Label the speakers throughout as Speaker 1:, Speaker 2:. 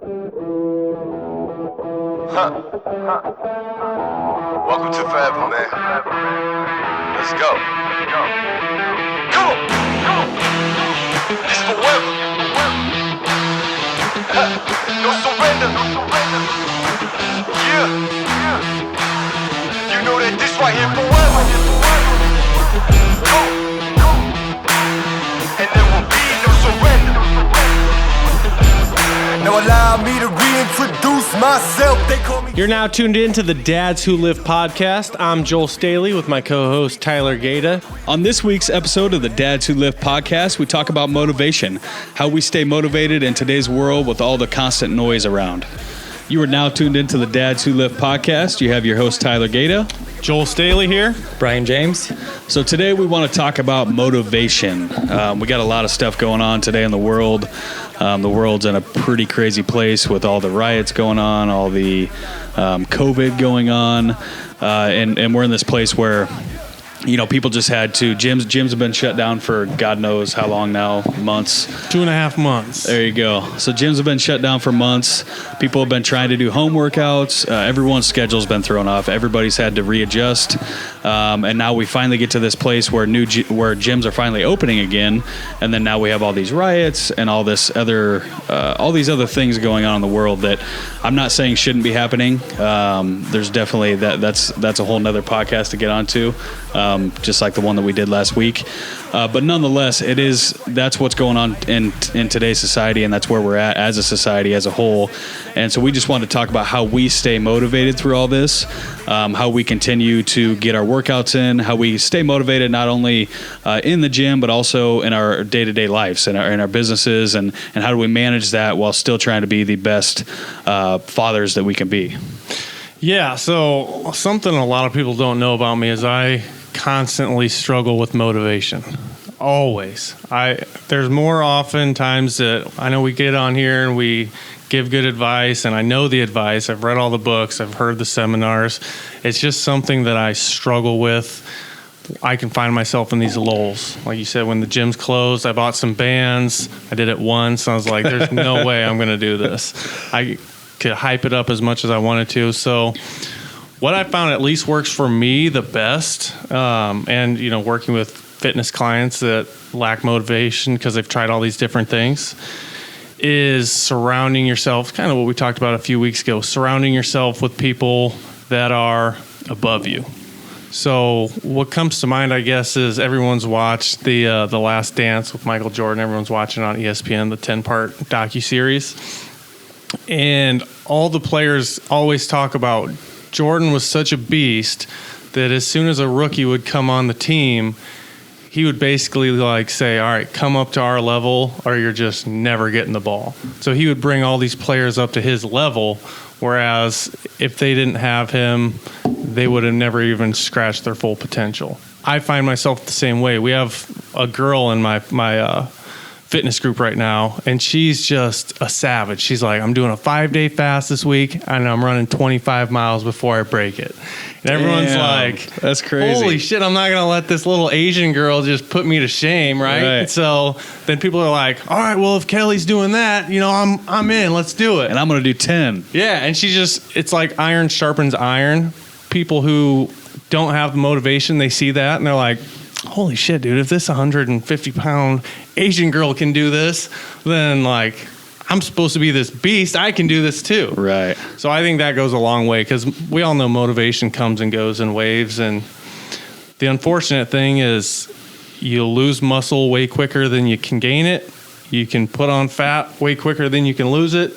Speaker 1: Welcome to forever, man. Let's go. Come on. This forever. No surrender. Yeah. You know that this right here forever. Go. And there will be no surrender. Now allow me to reintroduce myself. They call me.
Speaker 2: You're now tuned in to the Dads Who Live podcast. I'm Joel Staley with my co-host Tyler Gata.
Speaker 3: On this week's episode of the Dads Who Live podcast, we talk about motivation, how we stay motivated in today's world with all the constant noise around. You are now tuned into the Dads Who Live podcast. You have your host Tyler Gata.
Speaker 2: Joel Staley here.
Speaker 4: Bryan James.
Speaker 3: So today we want to talk about motivation. We got a lot of stuff going on today in the world. The world's in a pretty crazy place with all the riots going on, all the COVID going on, and we're in this place where, you know, people just had to, gyms have been shut down for God knows how long now, months. 2.5 months. There you go. So gyms have been shut down for months. People have been trying to do home workouts. Everyone's schedule's been thrown off. Everybody's had to readjust. And now we finally get to this place where where gyms are finally opening again. And then now we have all these riots and all these other things going on in the world that I'm not saying shouldn't be happening. There's definitely that's a whole nother podcast to get onto. Just like the one that we did last week. But nonetheless, that's what's going on in today's society, and that's where we're at as a society as a whole. And so we just want to talk about how we stay motivated through all this, how we continue to get our workouts in, how we stay motivated not only in the gym, but also in our day-to-day lives, in our businesses, and how do we manage that while still trying to be the best fathers that we can be.
Speaker 2: Yeah, so something a lot of people don't know about me is I constantly struggle with motivation. Always. There's more often times that I know we get on here and we give good advice, and I know the advice. I've read all the books. I've heard the seminars. It's just something that I struggle with. I can find myself in these lulls. Like you said, when the gym's closed, I bought some bands. I did it once. I was like, there's no way I'm going to do this. I could hype it up as much as I wanted to. So what I found at least works for me the best, and, you know, working with fitness clients that lack motivation because they've tried all these different things, is surrounding yourself, kind of what we talked about a few weeks ago, surrounding yourself with people that are above you. So what comes to mind, I guess, is everyone's watched the Last Dance with Michael Jordan. Everyone's watching on ESPN, the 10-part docuseries. And all the players always talk about Jordan was such a beast that as soon as a rookie would come on the team, he would basically like say, all right, come up to our level or you're just never getting the ball. So he would bring all these players up to his level, whereas if they didn't have him, they would have never even scratched their full potential. I find myself the same way. We have a girl in my fitness group right now, and she's just a savage. She's like, I'm doing a 5-day fast this week, and I'm running 25 miles before I break it. And everyone's like,
Speaker 3: that's crazy.
Speaker 2: Holy shit, I'm not going to let this little Asian girl just put me to shame, right? So then people are like, all right, well, if Kelly's doing that, you know, I'm in, let's do it.
Speaker 3: And I'm going to do 10. Yeah,
Speaker 2: and it's like iron sharpens iron. People who don't have the motivation, they see that, and they're like, holy shit, dude, if this 150-pound Asian girl can do this, then, like, I'm supposed to be this beast. I can do this too.
Speaker 3: Right.
Speaker 2: So I think that goes a long way because we all know motivation comes and goes in waves. And the unfortunate thing is you'll lose muscle way quicker than you can gain it. You can put on fat way quicker than you can lose it.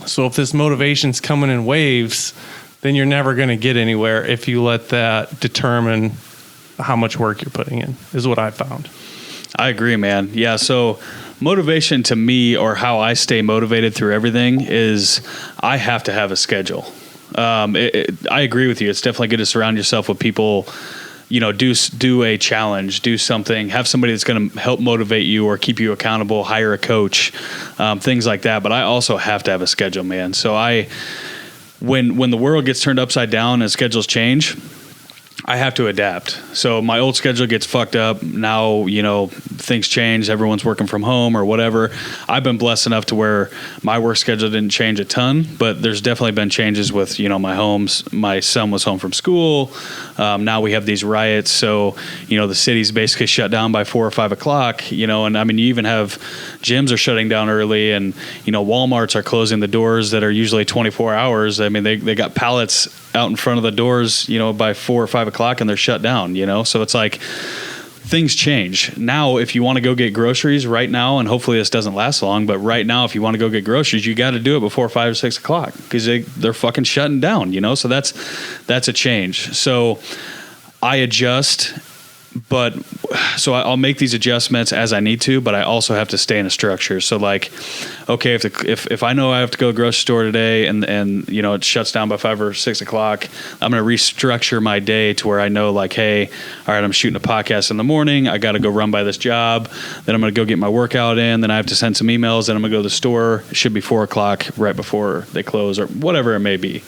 Speaker 2: So if this motivation's coming in waves, then you're never going to get anywhere if you let that determine how much work you're putting in, is what I found.
Speaker 3: I agree, man. Yeah, so motivation to me, or how I stay motivated through everything, is I have to have a schedule. I agree with you. It's definitely good to surround yourself with people, you know, do a challenge, do something, have somebody that's going to help motivate you or keep you accountable, hire a coach, things like that. But I also have to have a schedule, man. So when the world gets turned upside down and schedules change, I have to adapt. So my old schedule gets fucked up. Now, things change. Everyone's working from home or whatever. I've been blessed enough to where my work schedule didn't change a ton, but there's definitely been changes with, my son was home from school. Now we have these riots. So, the city's basically shut down by 4 or 5 o'clock, and I mean, you even have gyms are shutting down early and, Walmarts are closing the doors that are usually 24 hours. I mean, they got pallets out in front of the doors, by 4 or 5 o'clock and they're shut down, so it's like things change. Now, if you want to go get groceries right now, and hopefully this doesn't last long, but right now, if you want to go get groceries, you got to do it before 5 or 6 o'clock because they're fucking shutting down, so that's a change. So I adjust, but so I'll make these adjustments as I need to, but I also have to stay in a structure. So like, okay, if I know I have to go to the grocery store today and it shuts down by 5 or 6 o'clock, I'm going to restructure my day to where I know like, hey, all right, I'm shooting a podcast in the morning. I got to go run by this job. Then I'm going to go get my workout in. Then I have to send some emails. Then I'm going to go to the store. It should be 4 o'clock right before they close or whatever it may be.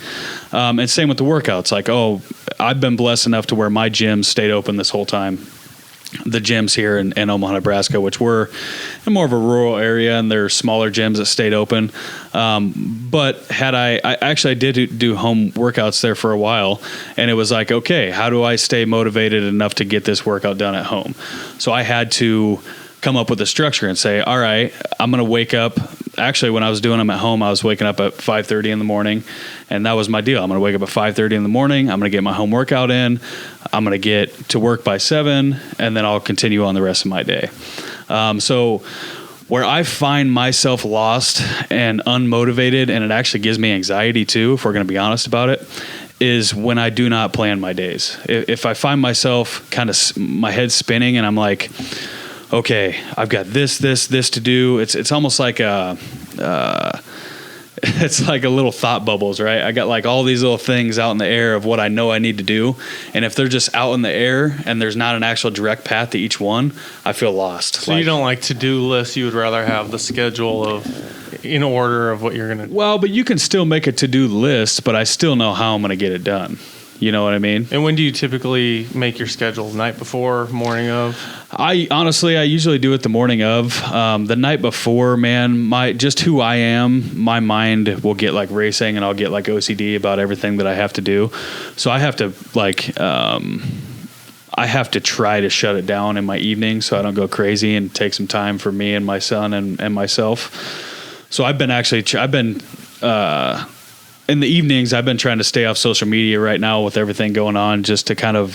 Speaker 3: And same with the workouts. Like, I've been blessed enough to where my gym stayed open this whole time. The gyms here in Omaha, Nebraska, which were in more of a rural area, and they're smaller gyms that stayed open. But I did do home workouts there for a while, and it was like, okay, how do I stay motivated enough to get this workout done at home? So I had to come up with a structure and say, all right, I'm going to wake up. Actually, when I was doing them at home, I was waking up at 5:30 in the morning, and that was my deal. I'm going to wake up at 5:30 in the morning. I'm going to get my home workout in. I'm going to get to work by 7, and then I'll continue on the rest of my day. So where I find myself lost and unmotivated, and it actually gives me anxiety too, if we're going to be honest about it, is when I do not plan my days. If I find myself kind of my head spinning and I'm like, okay, I've got this to do. It's almost like it's like a little thought bubbles, right? I got like all these little things out in the air of what I know I need to do. And if they're just out in the air and there's not an actual direct path to each one, I feel lost.
Speaker 2: So you don't like to-do lists. You would rather have the schedule in order of what you're going to do.
Speaker 3: Well, but you can still make a to-do list, but I still know how I'm going to get it done. You know what I mean?
Speaker 2: And when do you typically make your schedule? Night before, morning of?
Speaker 3: I usually do it the morning of. The night before, man, just who I am, my mind will get like racing, and I'll get like OCD about everything that I have to do. So I have to try to shut it down in my evening so I don't go crazy and take some time for me and my son and myself. So I've been in the evenings, I've been trying to stay off social media right now with everything going on, just to kind of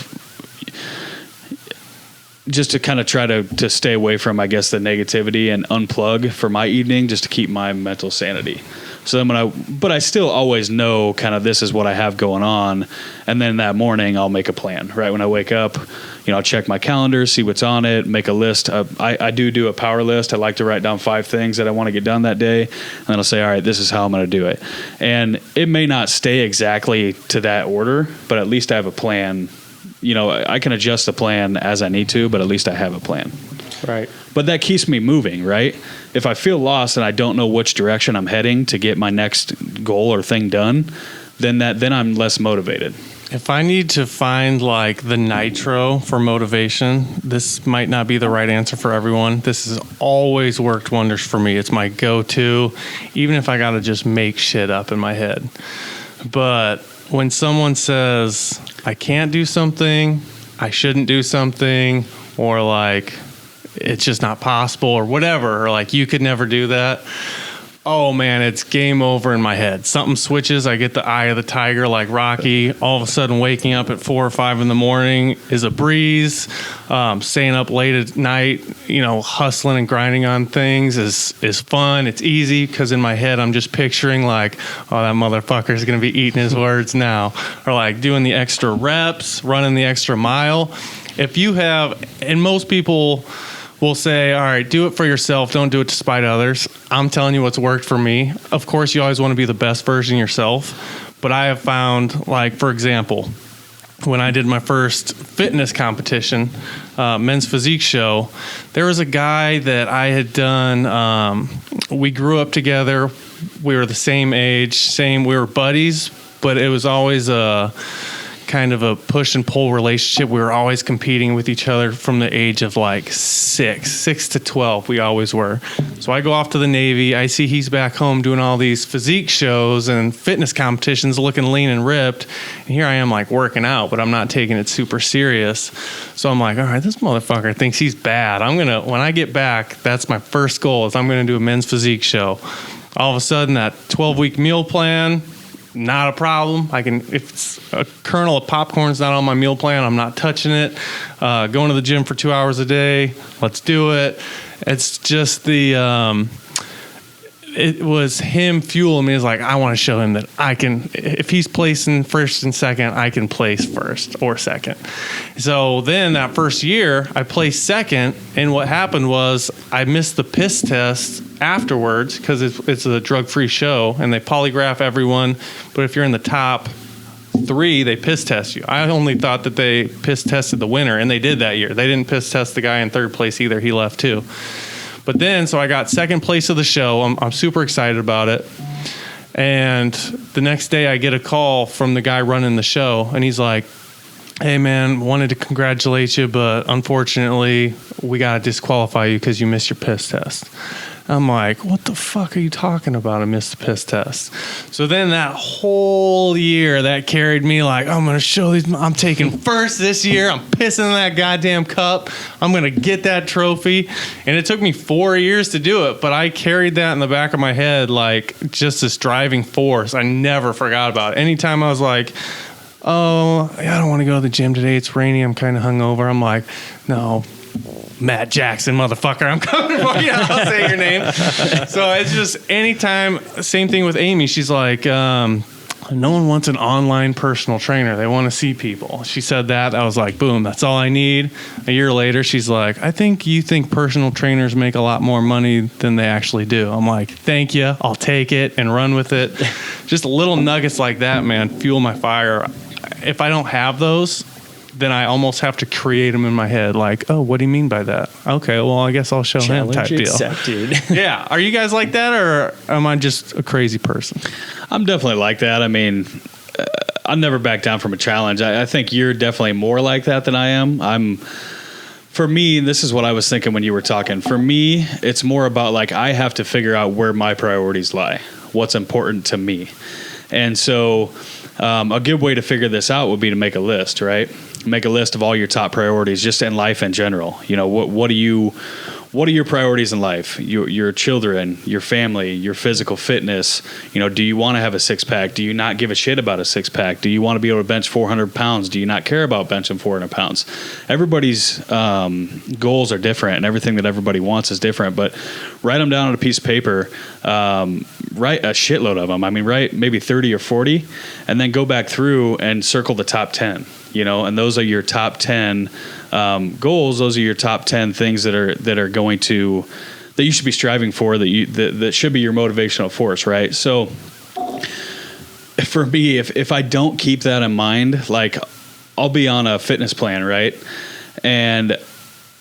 Speaker 3: try to stay away from, I guess, the negativity and unplug for my evening, just to keep my mental sanity. So then but I still always know kind of this is what I have going on. And then that morning I'll make a plan, right? When I wake up, I'll check my calendar, see what's on it, make a list. I do a power list. I like to write down 5 things that I want to get done that day. And then I'll say, all right, this is how I'm going to do it. And it may not stay exactly to that order, but at least I have a plan. I can adjust the plan as I need to, but at least I have a plan.
Speaker 2: Right.
Speaker 3: But that keeps me moving, right? If I feel lost and I don't know which direction I'm heading to get my next goal or thing done, then I'm less motivated.
Speaker 2: If I need to find like the Nitro for motivation, this might not be the right answer for everyone. This has always worked wonders for me. It's my go-to, even if I got to just make shit up in my head. But when someone says, I can't do something, I shouldn't do something, or like, it's just not possible or whatever, or like you could never do that. Oh man, it's game over in my head. Something switches. I get the eye of the tiger like Rocky. All of a sudden waking up at 4 or 5 in the morning is a breeze. Staying up late at night, hustling and grinding on things is fun. It's easy because in my head I'm just picturing like, oh, that motherfucker's going to be eating his words now. Or like doing the extra reps, running the extra mile. If you have, and most people will say, all right, do it for yourself. Don't do it to spite others. I'm telling you what's worked for me. Of course, you always want to be the best version of yourself. But I have found, like, for example, when I did my first fitness competition, men's physique show, there was a guy that I had done. We grew up together. We were the same age, we were buddies, but it was always kind kind of a push and pull relationship. We were always competing with each other from the age of like 6 to 12. We always were. So I go off to the Navy. I see he's back home doing all these physique shows and fitness competitions, looking lean and ripped. And here I am like working out, but I'm not taking it super serious. So I'm like, all right, this motherfucker thinks he's bad. When I get back, that's my first goal is I'm going to do a men's physique show. All of a sudden that 12-week meal plan, not a problem. If it's a kernel of popcorn's not on my meal plan, I'm not touching it. Going to the gym for 2 hours a day, let's do it. It's just it was him fueling me. It's like, I want to show him that I can, if he's placing first and second, I can place first or second. So then that first year, I placed second, and what happened was I missed the piss test afterwards because it's a drug-free show, and they polygraph everyone, but if you're in the top 3, they piss test you. I only thought that they piss tested the winner, and they did that year. They didn't piss test the guy in third place either. He left too. But then, so I got second place of the show. I'm super excited about it. And the next day I get a call from the guy running the show, and he's like, hey man, wanted to congratulate you, but unfortunately we got to disqualify you because you missed your piss test. I'm like, what the fuck are you talking about? I missed the piss test. So then that whole year that carried me like, I'm going to show these, I'm taking first this year. I'm pissing in that goddamn cup. I'm going to get that trophy. And it took me 4 years to do it, but I carried that in the back of my head like just this driving force. I never forgot about it. Anytime I was like, oh, I don't want to go to the gym today. It's rainy. I'm kind of hungover. I'm like, no, Matt Jackson, motherfucker, I'm coming for you. I'll say your name. So it's just anytime, same thing with Amy. She's like, no one wants an online personal trainer. They want to see people. She said that. I was like, boom, that's all I need. A year later, she's like, I think you think personal trainers make a lot more money than they actually do. I'm like, thank you. I'll take it and run with it. Just little nuggets like that, man, fuel my fire. If I don't have those, then I almost have to create them in my head. Like, oh, what do you mean by that? Okay, well, I guess I'll show him type deal.
Speaker 4: Accepted.
Speaker 2: Yeah. Are you guys like that, or am I just a crazy person?
Speaker 3: I'm definitely like that. I mean, I'll never back down from a challenge. I think you're definitely more like that than I am. For me, this is what I was thinking when you were talking. For me, it's more about like I have to figure out where my priorities lie, what's important to me. And so a good way to figure this out would be to make a list, right? Make a list of all your top priorities just in life in general. You know, what are your priorities in life? Your children, your family, your physical fitness. You know, do you want to have a six-pack? Do you not give a shit about a six-pack? Do you want to be able to bench 400 pounds? Do you not care about benching 400 pounds? Everybody's goals are different, and everything that everybody wants is different. But write them down on a piece of paper. Write a shitload of them. I mean, write maybe 30 or 40, and then go back through and circle the top 10. You know, and those are your top 10 goals. Those are your top 10 things that are going to, that you should be striving for, that should be your motivational force, right? So for me, if I don't keep that in mind, like I'll be on a fitness plan, right? And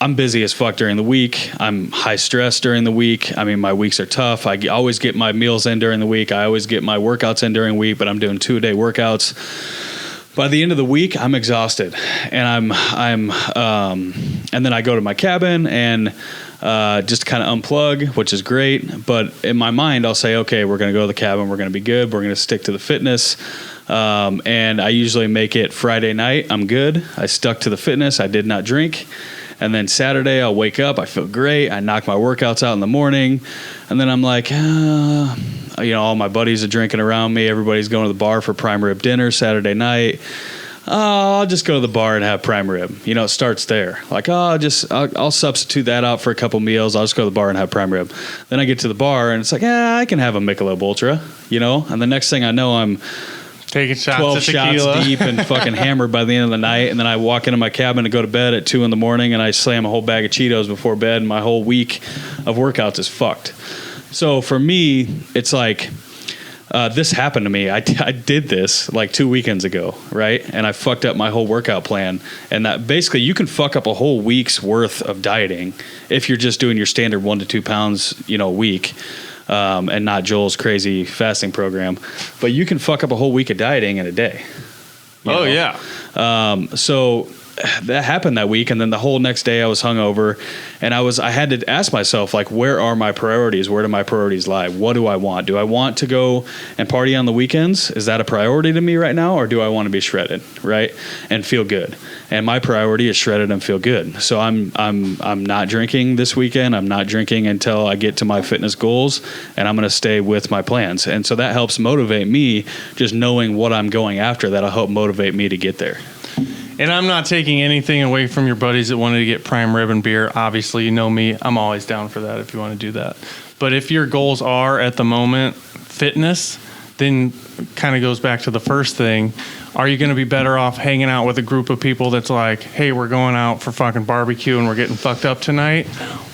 Speaker 3: I'm busy as fuck during the week. I'm high stress during the week. I mean, my weeks are tough. I always get my meals in during the week. I always get my workouts in during the week, but I'm doing 2-a-day workouts. By the end of the week, I'm exhausted, and and then I go to my cabin and just kind of unplug, which is great. But in my mind, I'll say, okay, we're going to go to the cabin. We're going to be good. We're going to stick to the fitness. And I usually make it Friday night. I'm good. I stuck to the fitness. I did not drink. And then Saturday, I'll wake up. I feel great. I knock my workouts out in the morning. And then I'm like, you know, all my buddies are drinking around me. Everybody's going to the bar for prime rib dinner Saturday night. I'll just go to the bar and have prime rib. You know, it starts there. Like, I'll substitute that out for a couple meals. I'll just go to the bar and have prime rib. Then I get to the bar and it's like, I can have a Michelob Ultra, you know? And the next thing I know, I'm
Speaker 2: taking shots
Speaker 3: 12
Speaker 2: of tequila.
Speaker 3: shots deep and fucking hammered by the end of the night. And then I walk into my cabin to go to bed at 2 a.m. and I slam a whole bag of Cheetos before bed, and my whole week of workouts is fucked. So for me, it's like, this happened to me. I did this like 2 weekends ago, right? And I fucked up my whole workout plan. And that basically, you can fuck up a whole week's worth of dieting if you're just doing your standard 1 to 2 pounds, you know, a week, and not Joel's crazy fasting program. But you can fuck up a whole week of dieting in a day.
Speaker 2: Oh, yeah.
Speaker 3: So that happened that week, and then the whole next day I was hungover, and I had to ask myself, like, where are my priorities? Where do my priorities lie? What do I want? Do I want to go and party on the weekends? Is that a priority to me right now, or do I want to be shredded, right, and feel good? And my priority is shredded and feel good. So I'm not drinking this weekend. I'm not drinking until I get to my fitness goals, and I'm going to stay with my plans. And so that helps motivate me, just knowing what I'm going after. That'll help motivate me to get there.
Speaker 2: And I'm not taking anything away from your buddies that wanted to get prime rib and beer. Obviously, you know me. I'm always down for that if you want to do that. But if your goals are at the moment fitness, then kind of goes back to the first thing. Are you going to be better off hanging out with a group of people that's like, hey, we're going out for fucking barbecue and we're getting fucked up tonight?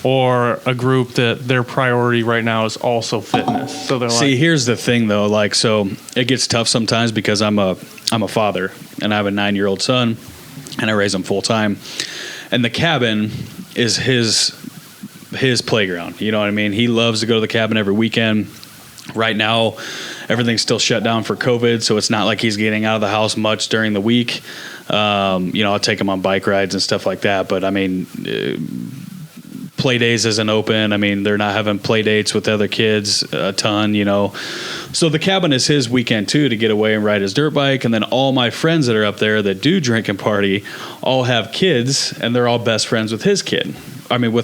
Speaker 2: Or a group that their priority right now is also fitness? So they're
Speaker 3: See, here's the thing though, like, so it gets tough sometimes because I'm a father and I have a 9-year-old son and I raise him full time. And the cabin is his playground. You know what I mean? He loves to go to the cabin every weekend. Right now, everything's still shut down for COVID, so it's not like he's getting out of the house much during the week. I'll take him on bike rides and stuff like that, but I mean, play days isn't open. I mean, they're not having play dates with other kids a ton, So the cabin is his weekend too, to get away and ride his dirt bike. And then all my friends that are up there that do drink and party all have kids, and they're all best friends with his kid. I mean,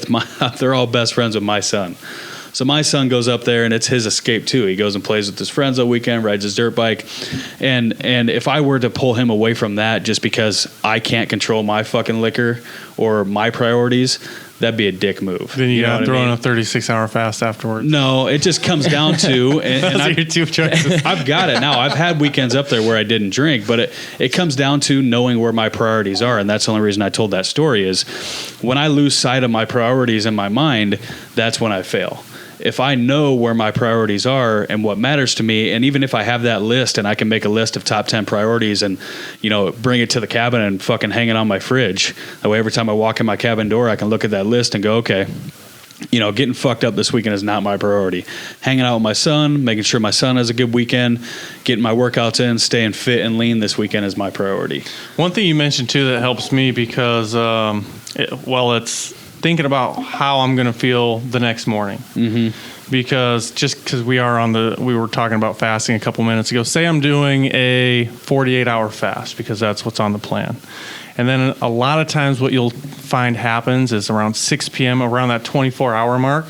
Speaker 3: they're all best friends with my son. So my son goes up there, and it's his escape too. He goes and plays with his friends all weekend, rides his dirt bike, and if I were to pull him away from that just because I can't control my fucking liquor or my priorities, that'd be a dick move.
Speaker 2: Then you got to throw in a 36-hour fast afterwards.
Speaker 3: No, it just comes down to and
Speaker 2: Those are your two choices.
Speaker 3: I've got it now. I've had weekends up there where I didn't drink, but it comes down to knowing where my priorities are, and that's the only reason I told that story is when I lose sight of my priorities in my mind, that's when I fail. If I know where my priorities are and what matters to me, and even if I have that list and I can make a list of top 10 priorities and, bring it to the cabin and fucking hang it on my fridge. That way, every time I walk in my cabin door, I can look at that list and go, okay, getting fucked up this weekend is not my priority. Hanging out with my son, making sure my son has a good weekend, getting my workouts in, staying fit and lean this weekend is my priority.
Speaker 2: One thing you mentioned too that helps me because, it's thinking about how I'm going to feel the next morning. Mm-hmm. Because we were talking about fasting a couple minutes ago. Say I'm doing a 48-hour fast because that's what's on the plan. And then a lot of times what you'll find happens is around 6 p.m., around that 24-hour mark,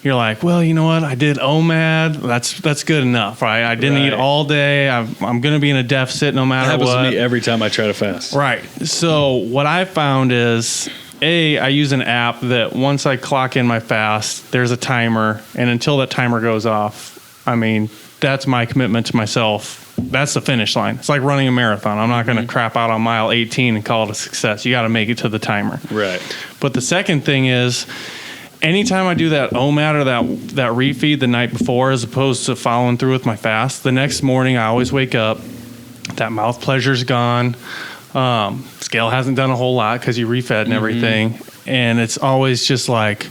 Speaker 2: you're like, well, you know what? I did OMAD. That's good enough, right? I didn't eat all day. I'm going to be in a deficit no matter what.
Speaker 3: That happens to me every time I try to fast.
Speaker 2: Right. So what I found is, I use an app that once I clock in my fast, there's a timer, and until that timer goes off, I mean, that's my commitment to myself. That's the finish line. It's like running a marathon. I'm not going to crap out on mile 18 and call it a success. You got to make it to the timer.
Speaker 3: Right.
Speaker 2: But the second thing is, anytime I do that OMAD or that refeed the night before, as opposed to following through with my fast, the next morning I always wake up, that mouth pleasure's gone. Scale hasn't done a whole lot because you refed and everything. And it's always just like,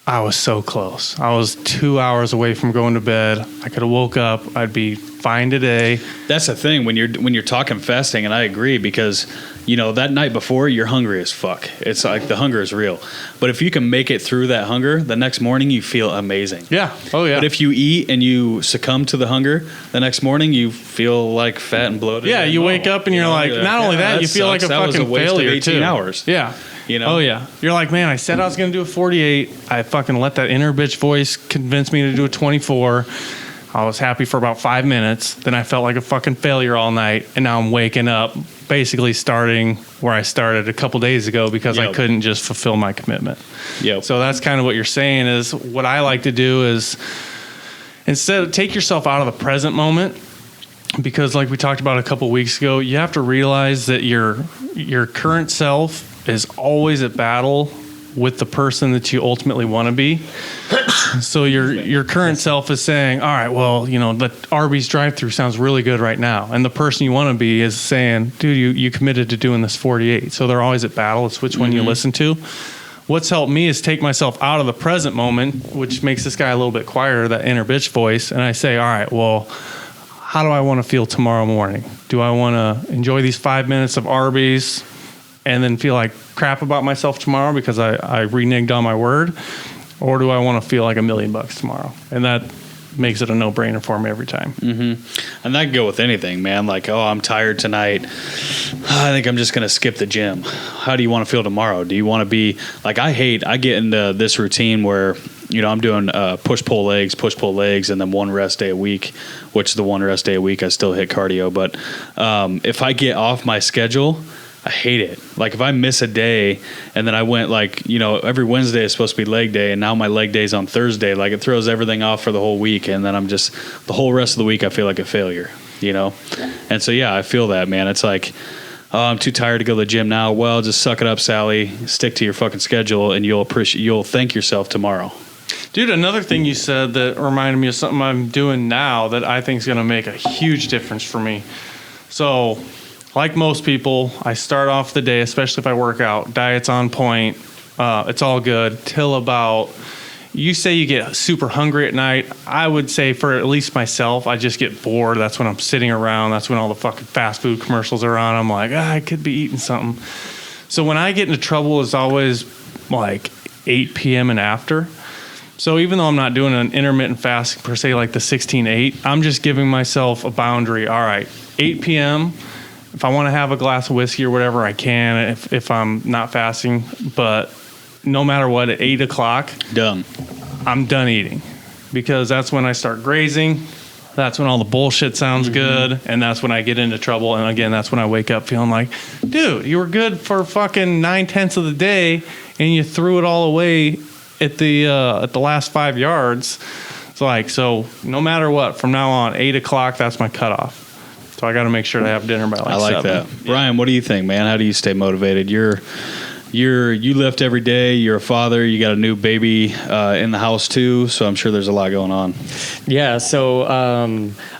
Speaker 2: I was so close. I was 2 hours away from going to bed. I could have woke up. I'd be fine today.
Speaker 3: That's the thing when you're talking fasting, and I agree because that night before you're hungry as fuck. It's like the hunger is real. But if you can make it through that hunger, the next morning you feel amazing.
Speaker 2: Yeah. Oh yeah.
Speaker 3: But if you eat and you succumb to the hunger, the next morning you feel like fat and bloated.
Speaker 2: Yeah, you wake up and you're like, not only that, you feel like a fucking failure
Speaker 3: of 18
Speaker 2: too.
Speaker 3: hours.
Speaker 2: Yeah. Oh yeah. You're like, man, I said I was going to do a 48. I fucking let that inner bitch voice convince me to do a 24. I was happy for about 5 minutes. Then I felt like a fucking failure all night. And now I'm waking up basically starting where I started a couple days ago because I couldn't just fulfill my commitment.
Speaker 3: Yep.
Speaker 2: So that's kind of what you're saying is what I like to do is instead of take yourself out of the present moment, because like we talked about a couple weeks ago, you have to realize that your current self is always at battle with the person that you ultimately want to be. So your current self is saying, all right, well, the Arby's drive-thru sounds really good right now. And the person you want to be is saying, dude, you committed to doing this 48. So they're always at battle. It's which one you listen to. What's helped me is take myself out of the present moment, which makes this guy a little bit quieter, that inner bitch voice. And I say, all right, well, how do I want to feel tomorrow morning? Do I want to enjoy these 5 minutes of Arby's and then feel like crap about myself tomorrow because I reneged on my word? Or do I want to feel like $1 million tomorrow? And that makes it a no-brainer for me every time.
Speaker 3: Mm-hmm. And that can go with anything, man. Like, oh, I'm tired tonight. I think I'm just going to skip the gym. How do you want to feel tomorrow? Do you want to be like, I get into this routine where, I'm doing push-pull legs, and then one rest day a week, which the one rest day a week I still hit cardio. But if I get off my schedule, I hate it. Like if I miss a day and then I went every Wednesday is supposed to be leg day and now my leg day's on Thursday, like it throws everything off for the whole week. And then I'm just, the whole rest of the week, I feel like a failure, And so, yeah, I feel that, man. It's like, oh, I'm too tired to go to the gym now. Well, just suck it up, Sally. Stick to your fucking schedule and you'll thank yourself tomorrow.
Speaker 2: Dude, another thing you said that reminded me of something I'm doing now that I think is going to make a huge difference for me. So, like most people, I start off the day, especially if I work out, diet's on point, it's all good, till about, you say you get super hungry at night. I would say for at least myself, I just get bored. That's when I'm sitting around. That's when all the fucking fast food commercials are on. I'm like, I could be eating something. So when I get into trouble, it's always like 8 p.m. and after. So even though I'm not doing an intermittent fasting per se, like the 16-8, I'm just giving myself a boundary. All right, 8 p.m., if I want to have a glass of whiskey or whatever, I can if I'm not fasting. But no matter what, at 8 o'clock,
Speaker 3: done.
Speaker 2: I'm done eating. Because that's when I start grazing. That's when all the bullshit sounds good. And that's when I get into trouble. And again, that's when I wake up feeling like, dude, you were good for fucking 9/10 of the day. And you threw it all away at the last 5 yards. So no matter what, from now on, 8 o'clock, that's my cutoff. So I got to make sure to have dinner by
Speaker 3: I like
Speaker 2: 7.
Speaker 3: that. Yeah. Bryan, what do you think, man? How do you stay motivated? You lift every day. You're a father. You got a new baby in the house too. So I'm sure there's a lot going on.
Speaker 4: Yeah. So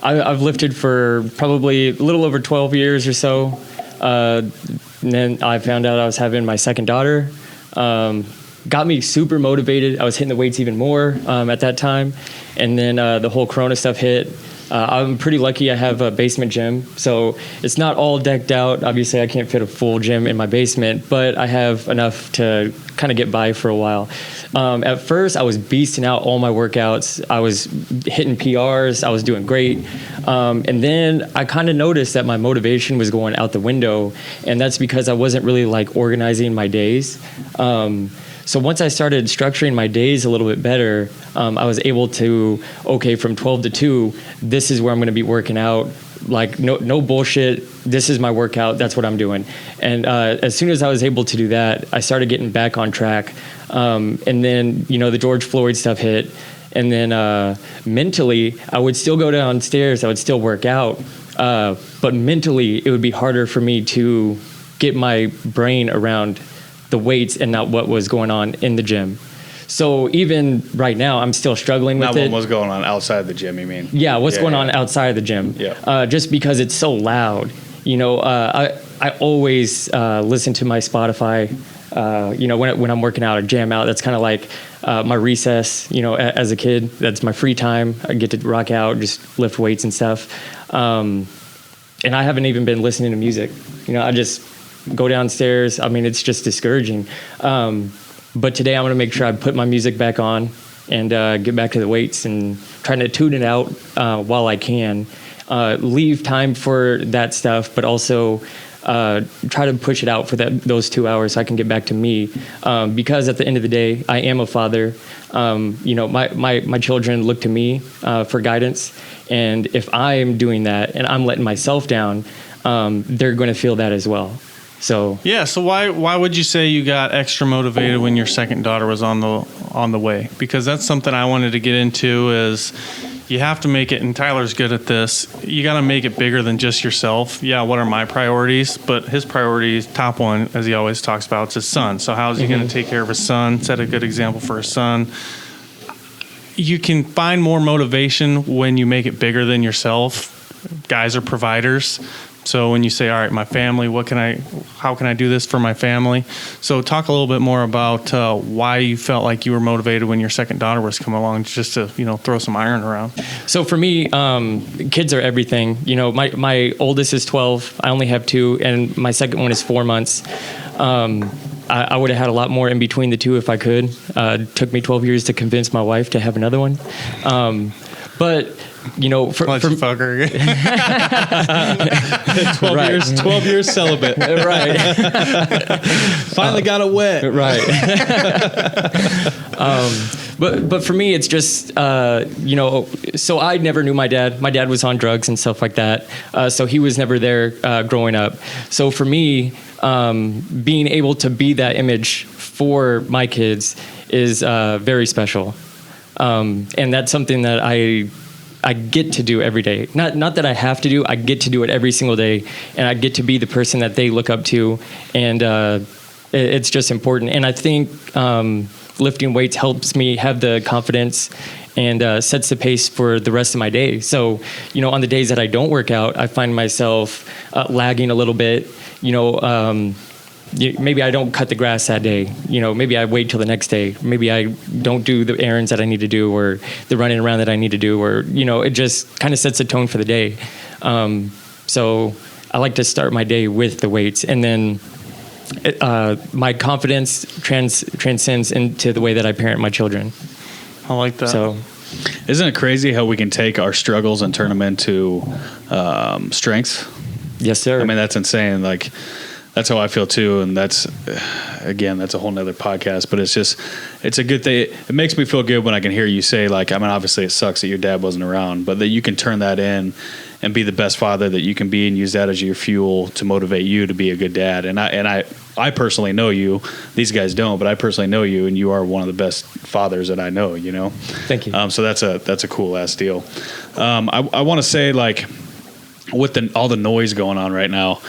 Speaker 4: I've lifted for probably a little over 12 years or so. And then I found out I was having my second daughter. Got me super motivated. I was hitting the weights even more at that time. And then the whole Corona stuff hit. I'm pretty lucky I have a basement gym, so it's not all decked out. Obviously, I can't fit a full gym in my basement, but I have enough to kind of get by for a while. At first, I was beasting out all my workouts. I was hitting PRs. I was doing great. And then I kind of noticed that my motivation was going out the window, and that's because I wasn't really like organizing my days. So once I started structuring my days a little bit better, I was able to, from 12 to 2, this is where I'm going to be working out. Like, no bullshit. This is my workout. That's what I'm doing. And as soon as I was able to do that, I started getting back on track. And then, the George Floyd stuff hit. And then mentally, I would still go downstairs. I would still work out. But mentally, it would be harder for me to get my brain around the weights and not what was going on in the gym. So even right now, I'm still struggling with it.
Speaker 3: Not what was going on outside the gym, you mean?
Speaker 4: Yeah, what's going on outside of the gym.
Speaker 3: Yeah.
Speaker 4: Just because it's so loud. I always listen to my Spotify, when I'm working out or jam out. That's kind of like my recess, as a kid. That's my free time. I get to rock out, just lift weights and stuff. And I haven't even been listening to music. I just go downstairs. I mean, it's just discouraging. But today I'm going to make sure I put my music back on and get back to the weights and trying to tune it out while I can. Leave time for that stuff, but also try to push it out for those 2 hours so I can get back to me. Because at the end of the day, I am a father. My children look to me for guidance. And if I'm doing that and I'm letting myself down, they're going to feel that as well. So
Speaker 2: why would you say you got extra motivated when your second daughter was on the way? Because that's something I wanted to get into is you have to make it, and Tyler's good at this, you got to make it bigger than just yourself. Yeah, what are my priorities? But his priorities, top one, as he always talks about, is his son. So how is he going to take care of his son, set a good example for his son? You can find more motivation when you make it bigger than yourself. Guys are providers. So when you say, all right, my family, how can I do this for my family? So talk a little bit more about why you felt like you were motivated when your second daughter was coming along, just to, throw some iron around.
Speaker 4: So for me, kids are everything. My oldest is 12. I only have 2, and my second one is 4 months. I would have had a lot more in between the two if I could. It took me 12 years to convince my wife to have another one. But for
Speaker 2: fucker.
Speaker 3: 12 years celibate.
Speaker 4: Right.
Speaker 3: Finally got it wet.
Speaker 4: Right. But for me, it's just, so I never knew my dad. My dad was on drugs and stuff like that. So he was never there growing up. So for me, being able to be that image for my kids is very special. And that's something that I get to do every day. Not that I have to do. I get to do it every single day, and I get to be the person that they look up to, and it's just important. And I think lifting weights helps me have the confidence and sets the pace for the rest of my day. So, on the days that I don't work out, I find myself lagging a little bit. Maybe I don't cut the grass that day. Maybe I wait till the next day. Maybe I don't do the errands that I need to do, or the running around that I need to do, or it just kind of sets the tone for the day. So I like to start my day with the weights, and then my confidence transcends into the way that I parent my children.
Speaker 2: I like that.
Speaker 4: So,
Speaker 3: isn't it crazy how we can take our struggles and turn them into strengths?
Speaker 4: Yes, sir.
Speaker 3: I mean, that's insane. Like, that's how I feel too, and that's a whole nother podcast. But it's a good thing. It makes me feel good when I can hear you say, like, I mean, obviously it sucks that your dad wasn't around, but that you can turn that in and be the best father that you can be, and use that as your fuel to motivate you to be a good dad. And I personally know you. These guys don't, but I personally know you, and you are one of the best fathers that I know.
Speaker 4: Thank you.
Speaker 3: So that's a cool ass deal. I want to say, like, with all the noise going on right now,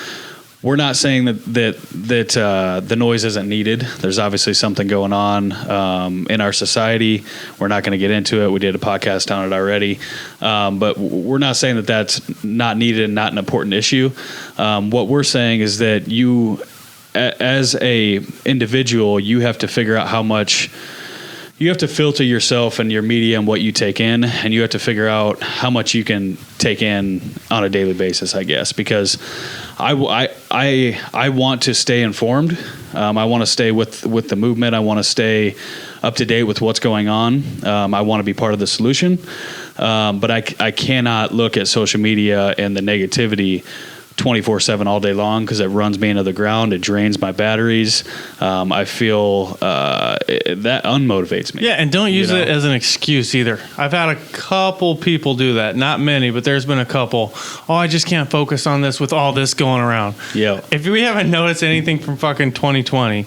Speaker 3: we're not saying that the noise isn't needed. There's obviously something going on in our society. We're not going to get into it. We did a podcast on it already. But we're not saying that that's not needed and not an important issue. What we're saying is that you, as a individual, you have to figure out how much. You have to filter yourself and your media and what you take in, and you have to figure out how much you can take in on a daily basis, I guess, because I want to stay informed. I want to stay with the movement. I want to stay up to date with what's going on. I want to be part of the solution, but I cannot look at social media and the negativity 24/7 all day long, because it runs me into the ground. It drains my batteries. I feel that unmotivates me.
Speaker 2: Yeah, and don't use it as an excuse either. I've had a couple people do that. Not many, but there's been a couple. Oh, I just can't focus on this with all this going around.
Speaker 3: Yeah.
Speaker 2: If we haven't noticed anything from fucking 2020,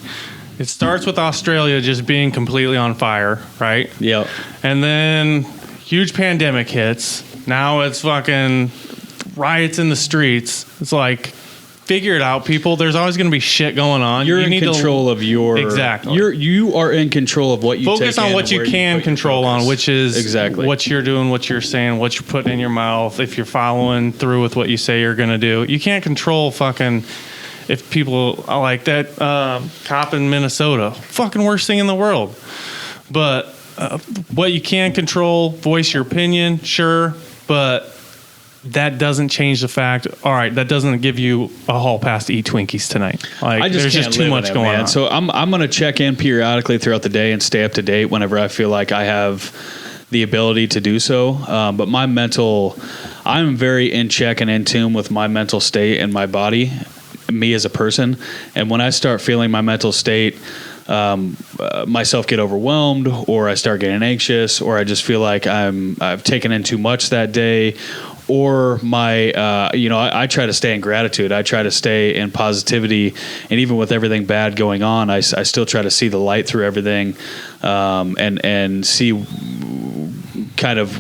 Speaker 2: it starts with Australia just being completely on fire, right?
Speaker 3: Yeah.
Speaker 2: And then huge pandemic hits. Now it's fucking riots in the streets. It's like, figure it out, people. There's always going to be shit going on.
Speaker 3: You're in control of your...
Speaker 2: Exactly.
Speaker 3: You are in control of what you
Speaker 2: focus
Speaker 3: take
Speaker 2: on
Speaker 3: in
Speaker 2: what you can control on, which is
Speaker 3: exactly
Speaker 2: what you're doing, what you're saying, what you're putting in your mouth. If you're following through with what you say you're going to do, you can't control fucking... If people are like that cop in Minnesota, fucking worst thing in the world. But what you can control, voice your opinion, sure, but that doesn't change the fact. All right, that doesn't give you a hall pass to eat Twinkies tonight. Like, there's just too much going on.
Speaker 3: So I'm going to check in periodically throughout the day and stay up to date whenever I feel like I have the ability to do so. But I'm very in check and in tune with my mental state and my body, me as a person. And when I start feeling my mental state, myself get overwhelmed, or I start getting anxious, or I just feel like I've taken in too much that day, or I try to stay in gratitude. I try to stay in positivity, and even with everything bad going on, I still try to see the light through everything, and see kind of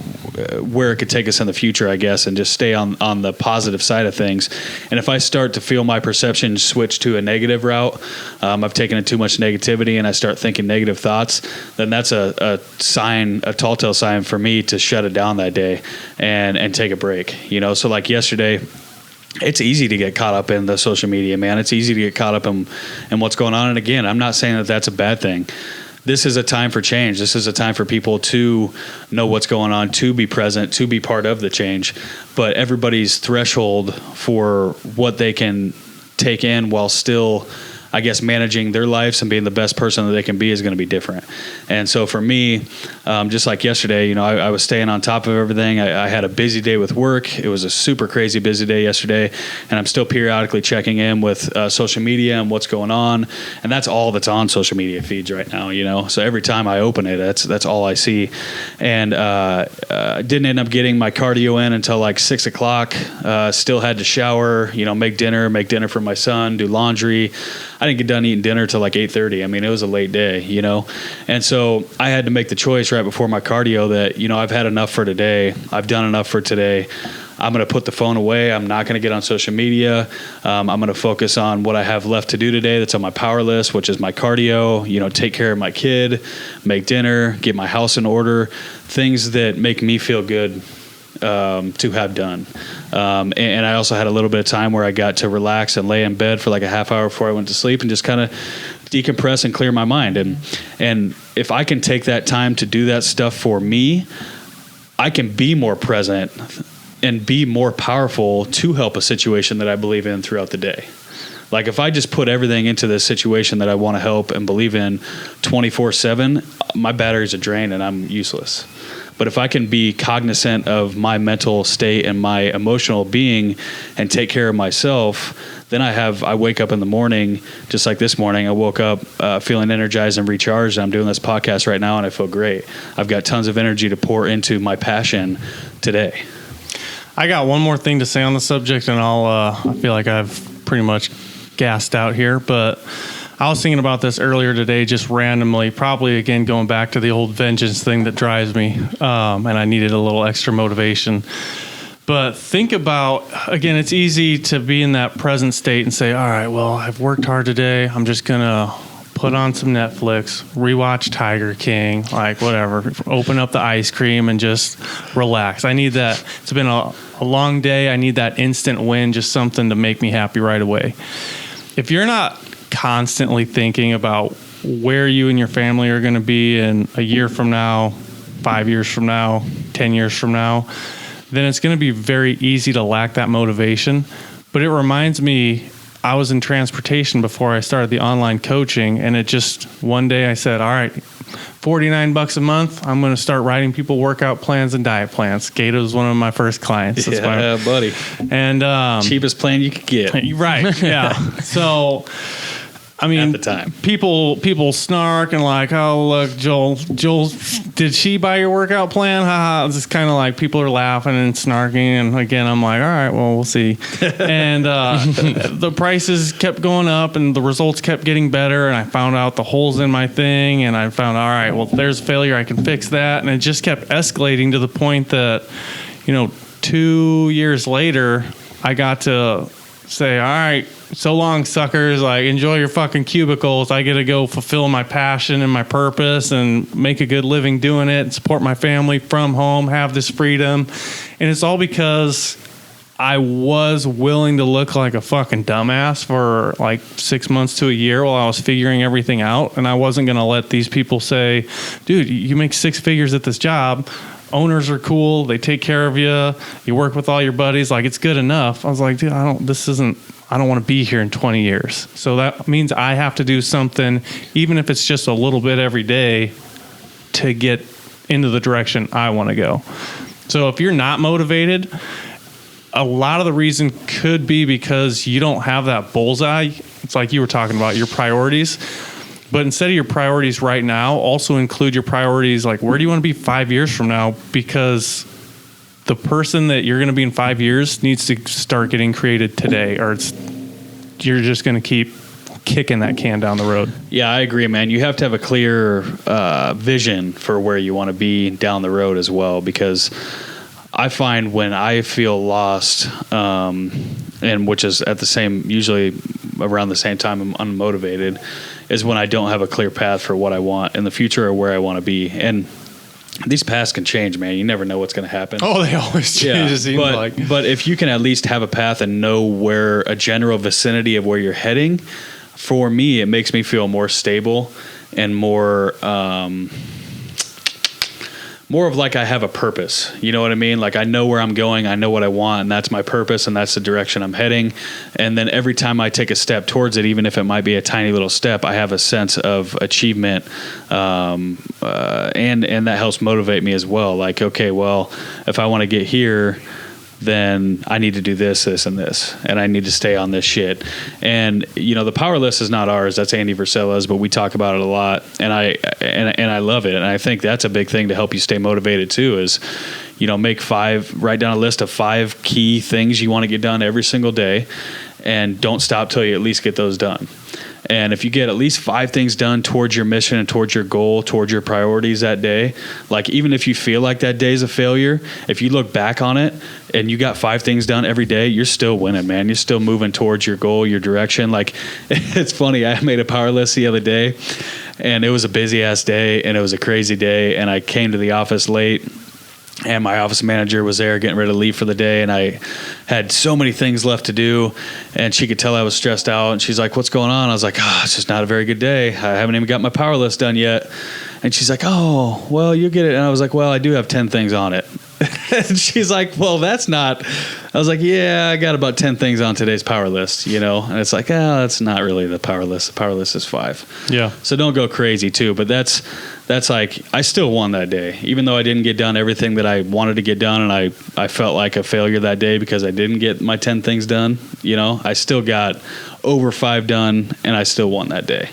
Speaker 3: where it could take us in the future, I guess, and just stay on the positive side of things. And if I start to feel my perception switch to a negative route, I've taken in too much negativity, and I start thinking negative thoughts, then that's a telltale sign for me to shut it down that day and take a break. So like yesterday, it's easy to get caught up in the social media, man. It's easy to get caught up in what's going on. And again, I'm not saying that that's a bad thing. This is a time for change. This is a time for people to know what's going on, to be present, to be part of the change. But everybody's threshold for what they can take in while still, I guess, managing their lives and being the best person that they can be is going to be different. And so for me, just like yesterday, I was staying on top of everything. I had a busy day with work. It was a super crazy busy day yesterday, and I'm still periodically checking in with social media and what's going on. And that's all that's on social media feeds right now, So every time I open it, that's all I see. And didn't end up getting my cardio in until like 6 o'clock. Still had to shower, make dinner for my son, do laundry. I didn't get done eating dinner till like 8:30. I mean, it was a late day, And so I had to make the choice right before my cardio that, I've had enough for today. I've done enough for today. I'm going to put the phone away. I'm not going to get on social media. I'm going to focus on what I have left to do today that's on my power list, which is my cardio, take care of my kid, make dinner, get my house in order, things that make me feel good to have done. And I also had a little bit of time where I got to relax and lay in bed for like a half hour before I went to sleep and just kind of decompress and clear my mind. And if I can take that time to do that stuff for me, I can be more present and be more powerful to help a situation that I believe in throughout the day. Like if I just put everything into this situation that I want to help and believe in 24/7, my batteries are drained and I'm useless. But if I can be cognizant of my mental state and my emotional being and take care of myself, then I wake up in the morning, just like this morning, I woke up feeling energized and recharged. I'm doing this podcast right now and I feel great. I've got tons of energy to pour into my passion today.
Speaker 2: I got one more thing to say on the subject, and I feel like I've pretty much gassed out here, but I was thinking about this earlier today, just randomly, probably again going back to the old vengeance thing that drives me, and I needed a little extra motivation. But think about, again, it's easy to be in that present state and say, all right, well, I've worked hard today. I'm just going to put on some Netflix, rewatch Tiger King, like whatever, open up the ice cream and just relax. I need that. It's been a long day. I need that instant win, just something to make me happy right away. If you're not constantly thinking about where you and your family are going to be in a year from now, 5 years from now, 10 years from now, then it's going to be very easy to lack that motivation. But it reminds me, I was in transportation before I started the online coaching, and it just, one day I said, all right, $49 a month, I'm going to start writing people workout plans and diet plans. Gato was one of my first clients.
Speaker 3: Yeah, buddy.
Speaker 2: And
Speaker 3: cheapest plan you could get.
Speaker 2: Right, yeah. So, I mean,
Speaker 3: at the time,
Speaker 2: people snark and like, oh, look, Joel, did she buy your workout plan? Haha. It's just kind of like people are laughing and snarking. And again, I'm like, all right, well, we'll see. And the prices kept going up and the results kept getting better. And I found out the holes in my thing. And I found, all right, well, there's failure. I can fix that. And it just kept escalating to the point that, 2 years later, I got to say, all right, so long, suckers. Like, enjoy your fucking cubicles. I get to go fulfill my passion and my purpose and make a good living doing it and support my family from home, have this freedom. And it's all because I was willing to look like a fucking dumbass for like 6 months to a year while I was figuring everything out. And I wasn't going to let these people say, dude, you make 6 figures at this job. Owners are cool. They take care of you. You work with all your buddies. Like, it's good enough. I was like, dude, I don't want to be here in 20 years. So that means I have to do something, even if it's just a little bit every day, to get into the direction I want to go. So if you're not motivated, a lot of the reason could be because you don't have that bullseye. It's like you were talking about your priorities. But instead of your priorities right now, also include your priorities like, where do you want to be 5 years from now? Because the person that you're going to be in 5 years needs to start getting created today, or you're just going to keep kicking that can down the road.
Speaker 3: Yeah, I agree, man. You have to have a clear vision for where you want to be down the road as well, because I find when I feel lost, and which is usually around the same time I'm unmotivated, is when I don't have a clear path for what I want in the future or where I want to be. And these paths can change, man. You never know what's going to happen.
Speaker 2: Oh, they always change, it seems like.
Speaker 3: But if you can at least have a path and know where a general vicinity of where you're heading, for me, it makes me feel more stable and more of like I have a purpose. You know what I mean? Like I know where I'm going, I know what I want, and that's my purpose, and that's the direction I'm heading. And then every time I take a step towards it, even if it might be a tiny little step, I have a sense of achievement, and that helps motivate me as well. Like, okay, well, if I want to get here, then I need to do this, this, and this, and I need to stay on this shit. And the power list is not ours; that's Andy Vercella's, but we talk about it a lot, and I love it, and I think that's a big thing to help you stay motivated too. Is write down a list of 5 key things you want to get done every single day, and don't stop till you at least get those done. And if you get at least 5 things done towards your mission and towards your goal, towards your priorities that day, like even if you feel like that day is a failure, if you look back on it and you got 5 things done every day, you're still winning, man. You're still moving towards your goal, your direction. Like, it's funny. I made a power list the other day, and it was a busy ass day, and it was a crazy day, and I came to the office late. And my office manager was there getting ready to leave for the day, and I had so many things left to do, and she could tell I was stressed out, and she's like, "What's going on?" I was like, "It's just not a very good day. I haven't even got my power list done yet." And she's like, "Oh, well, you get it." And I was like, "Well, I do have 10 things on it." And she's like, "Well, that's not." I was like, "Yeah, I got about 10 things on today's power list, And it's like, that's not really the power list. The power list is 5.
Speaker 2: Yeah.
Speaker 3: So don't go crazy too. But that's like, I still won that day, even though I didn't get done everything that I wanted to get done, and I felt like a failure that day because I didn't get my 10 things done. I still got over 5 done, and I still won that day.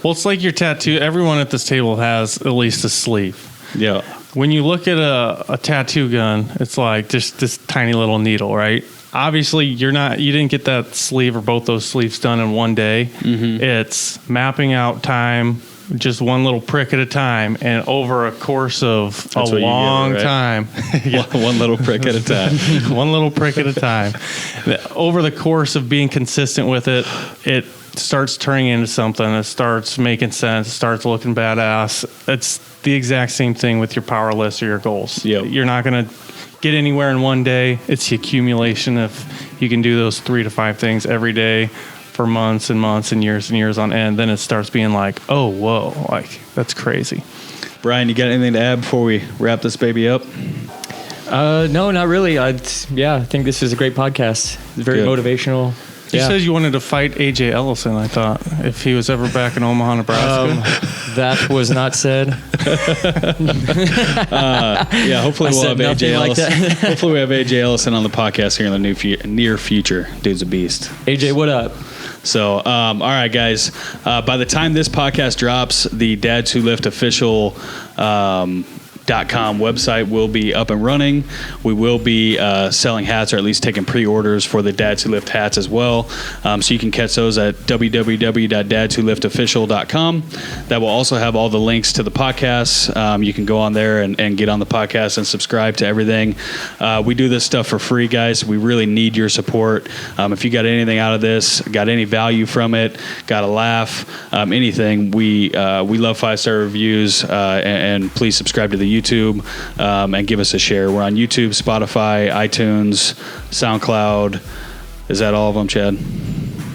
Speaker 2: Well, it's like your tattoo. Everyone at this table has at least a sleeve.
Speaker 3: Yeah.
Speaker 2: When you look at a tattoo gun, it's like just this tiny little needle, right? Obviously, you didn't get that sleeve or both those sleeves done in one day. Mm-hmm. It's mapping out time, just one little prick at a time, and over a course of a long time.
Speaker 3: Yeah. One little prick at a time.
Speaker 2: One little prick at a time. Over the course of being consistent with it, it starts turning into something. It starts making sense. It starts looking badass. It's the exact same thing with your power list or your goals.
Speaker 3: Yep.
Speaker 2: You're not going to get anywhere in one day. It's the accumulation. If you can do those 3 to 5 things every day for months and months and years on end, then it starts being like, oh, whoa, like that's crazy.
Speaker 3: Bryan, you got anything to add before we wrap this baby up?
Speaker 4: No, not really. I think this is a great podcast. It's very motivational.
Speaker 2: You said you wanted to fight AJ Ellison, I thought, if he was ever back in Omaha, Nebraska.
Speaker 4: That was not said.
Speaker 3: Hopefully we'll have AJ Ellison. Hopefully we have AJ Ellison on the podcast here in the near future. Dude's a beast.
Speaker 4: AJ, what up?
Speaker 3: So, all right, guys. By the time this podcast drops, the Dads Who Lift official .com website will be up and running. We will be selling hats, or at least taking pre-orders for the Dads Who Lift hats as well. So you can catch those at www.dadswholiftofficial.com. That will also have all the links to the podcast. You can go on there and get on the podcast and subscribe to everything. We do this stuff for free, guys. We really need your support. If you got anything out of this, got any value from it, got a laugh, anything, we love 5-star reviews, and please subscribe to the YouTube, and give us a share. We're on YouTube, Spotify, iTunes, SoundCloud. Is that all of them, Chad?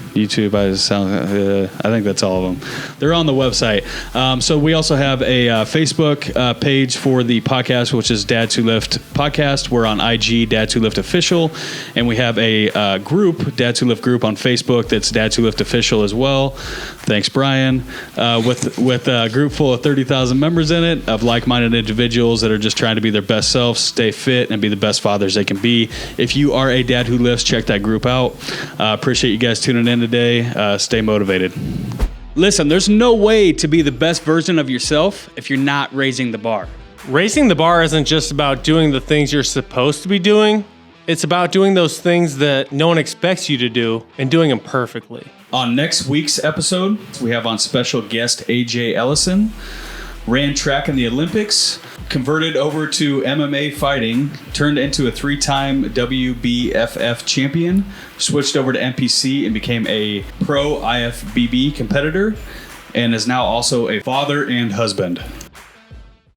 Speaker 3: YouTube, I think that's all of them. They're on the website. So we also have a Facebook page for the podcast, which is Dads Who Lift Podcast. We're on IG, Dads Who Lift Official, and we have a group, Dads Who Lift Group on Facebook, that's Dads Who Lift Official as well. Thanks, Bryan. With a group full of 30,000 members in it of like-minded individuals that are just trying to be their best selves, stay fit, and be the best fathers they can be. If you are a dad who lifts, check that group out. Appreciate you guys tuning in today. Stay motivated. Listen, there's no way to be the best version of yourself if you're not raising the bar.
Speaker 2: Raising the bar isn't just about doing the things you're supposed to be doing. It's about doing those things that no one expects you to do and doing them perfectly.
Speaker 3: On next week's episode, we have on special guest AJ Ellison. Ran track in the Olympics, converted over to MMA fighting, turned into a 3-time WBFF champion, switched over to NPC and became a pro IFBB competitor, and is now also a father and husband.